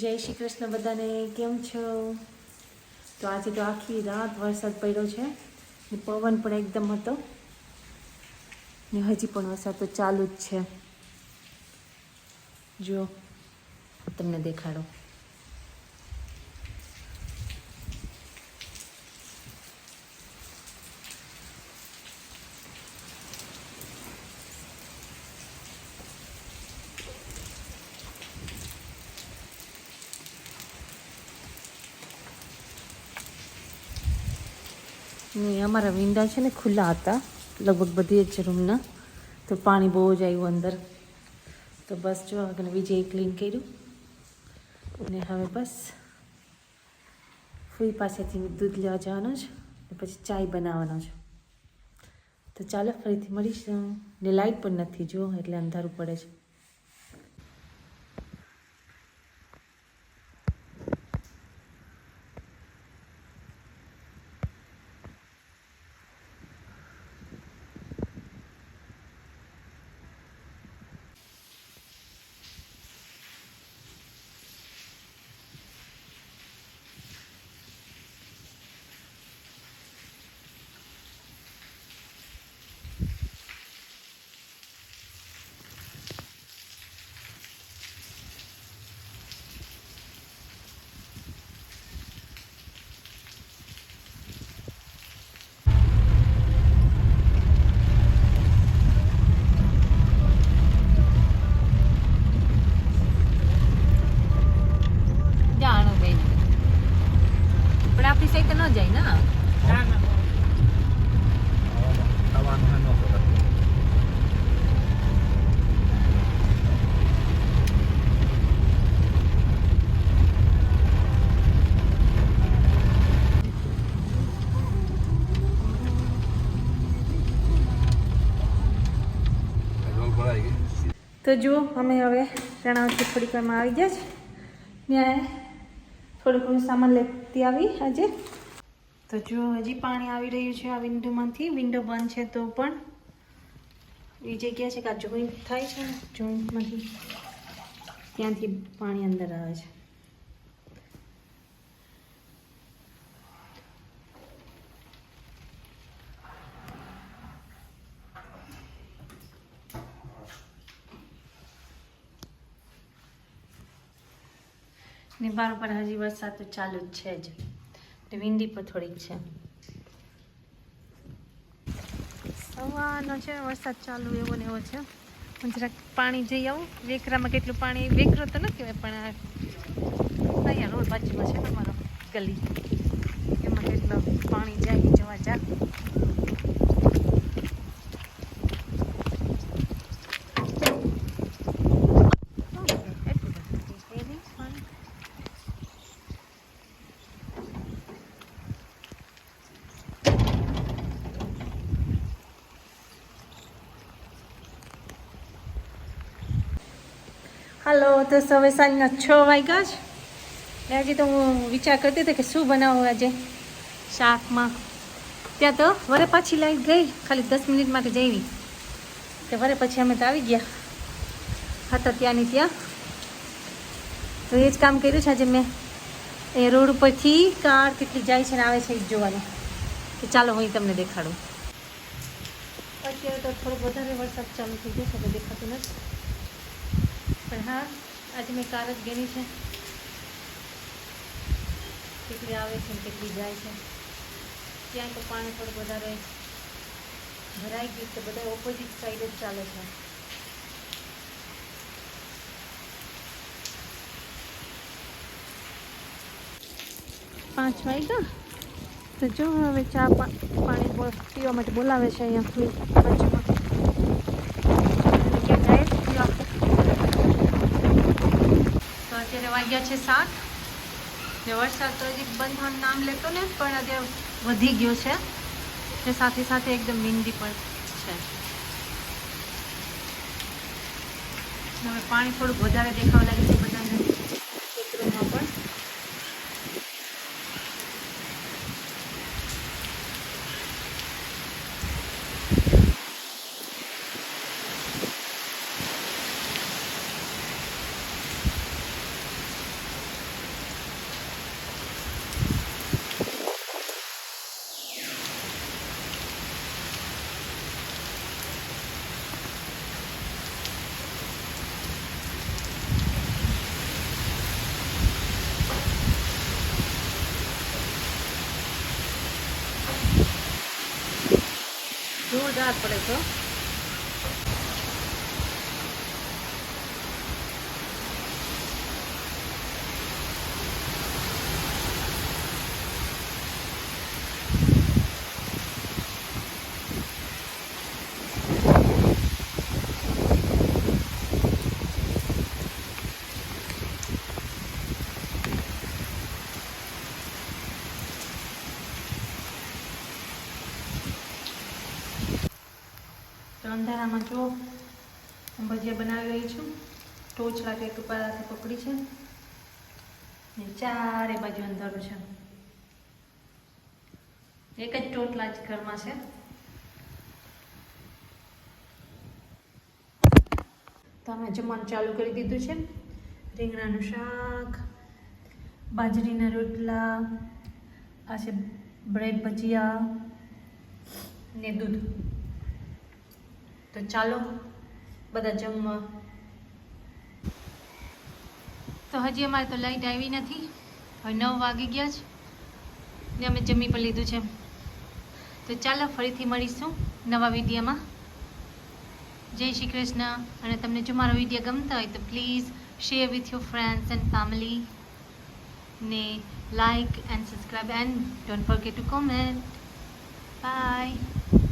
જય શ્રી કૃષ્ણ બધાને, કેમ છો? તો આજે તો આખી રાત વરસાદ પડ્યો છે ને પવન પણ એકદમ હતો ને હજી પણ વરસાદ તો ચાલુ જ છે. જો તમને દેખાડો. ને અમારા વિંડા છે ને ખુલ્લા હતા લગભગ બધી જ રૂમના, તો પાણી બહુ જ આવ્યું અંદર. તો બસ જો આગળ વિજય ક્લીન કર્યું અને હવે બસ ફૂઈ પાસેથી દૂધ લેવા જવાનો છે ને પછી ચાય બનાવવાનો છે. તો ચાલો ફરીથી મળીશું. ને લાઇટ પણ નથી જો, એટલે અંધારું પડે છે. તો ન જાય ને તો જુઓ અમે હવે રણાવતી થોડીક વારમાં આવી ગયા છે. ત્યાં થોડું ઘણું સામાન લેતી આવી આજે. તો જો હજી પાણી આવી રહ્યું છે આ વિન્ડોમાંથી. વિન્ડો બંધ છે તો પણ એ જગ્યા છે કે આ જોઈન્ટ થાય છે ને, જોઈન્ટમાંથી ત્યાંથી પાણી અંદર આવે છે. ને બાર હજી વરસાદ તો ચાલુ જ છે જ, ને વિંડી પણ થોડીક છે. સવારનો છે વરસાદ ચાલુ એવો ને એવો છે. જરાક પાણી જઈ આવું. વેકરામાં કેટલું પાણી, વેકરો તો ન કહેવાય પણ અહીંયા રોડ બાજુમાં છે તમારો ગલી, એમાં કેટલું પાણી જાય જવા જા. હાલો, તો હવે સાંજના 6 વાગ્યા છે ને હજી તો હું વિચાર કરતી હતી કે શું બનાવું આજે શાકમાં. ત્યાં તો વરે પાછી લાઈટ ગઈ, ખાલી 10 મિનિટ માટે જઈ. તો વરે પછી અમે તો આવી ગયા હતા ત્યાંની ત્યાં. તો એ જ કામ કર્યું છે આજે મેં. એ રોડ ઉપરથી કાર કેટલી જાય છે ને આવે છે એ જ જોવાનું. કે ચાલો હું તમને દેખાડું. અત્યારે તો થોડો વધારે વરસાદ ચાલુ થઈ ગયો છે, તો દેખાતું નથી. પણ હા, આજે મેં કાર જ ગણી છે કેટલી આવે છે ને કેટલી જાય છે. ત્યાં તો પાણી થોડું વધારે ભરાઈ ગયું, તો બધા ઓપોઝિટ સાઈડ જ ચાલે છે. પાંચ વાગ્યા તો જો હવે ચા પાણી પીવા માટે બોલાવે છે અહીંયા બાજુમાં. ક્યાં જાય પીવા. તો અત્યારે વાગ્યા છે 7 ને વરસાદ તો હજી બંધ થવાનું નામ લેતો ને, પણ અત્યારે વધી ગયો છે ને સાથે સાથે એકદમ મીંડી પણ છે. હવે પાણી થોડુંક વધારે દેખાવા લાગે છે બધાને ખેતરોમાં પણ. ગાર પડે તો અંધારામાં જો હું ભજીયા બનાવી રહી છું. ટોચ લાગે એક પારાથી પકડી છે ને ચારે બાજુ અંધારું છે. એક જ ટોટલા જ ઘરમાં છે. તો અમે જમવાનું ચાલુ કરી દીધું છે. રીંગણાનું શાક, બાજરીના રોટલા, આ છે બ્રેડ ભજીયા ને દૂધ. તો ચાલો બધા જમવા. તો હજી અમારે તો લાઈટ આવી નથી. હવે 9 વાગી ગયા છે ને અમે જમી પણ લીધું છે. તો ચાલો ફરીથી મળીશું નવા વિડીયોમાં. જય શ્રી કૃષ્ણ. અને તમને જો મારો વિડીયો ગમતો હોય તો please share with your friends and family ને like and subscribe and don't forget to comment. By.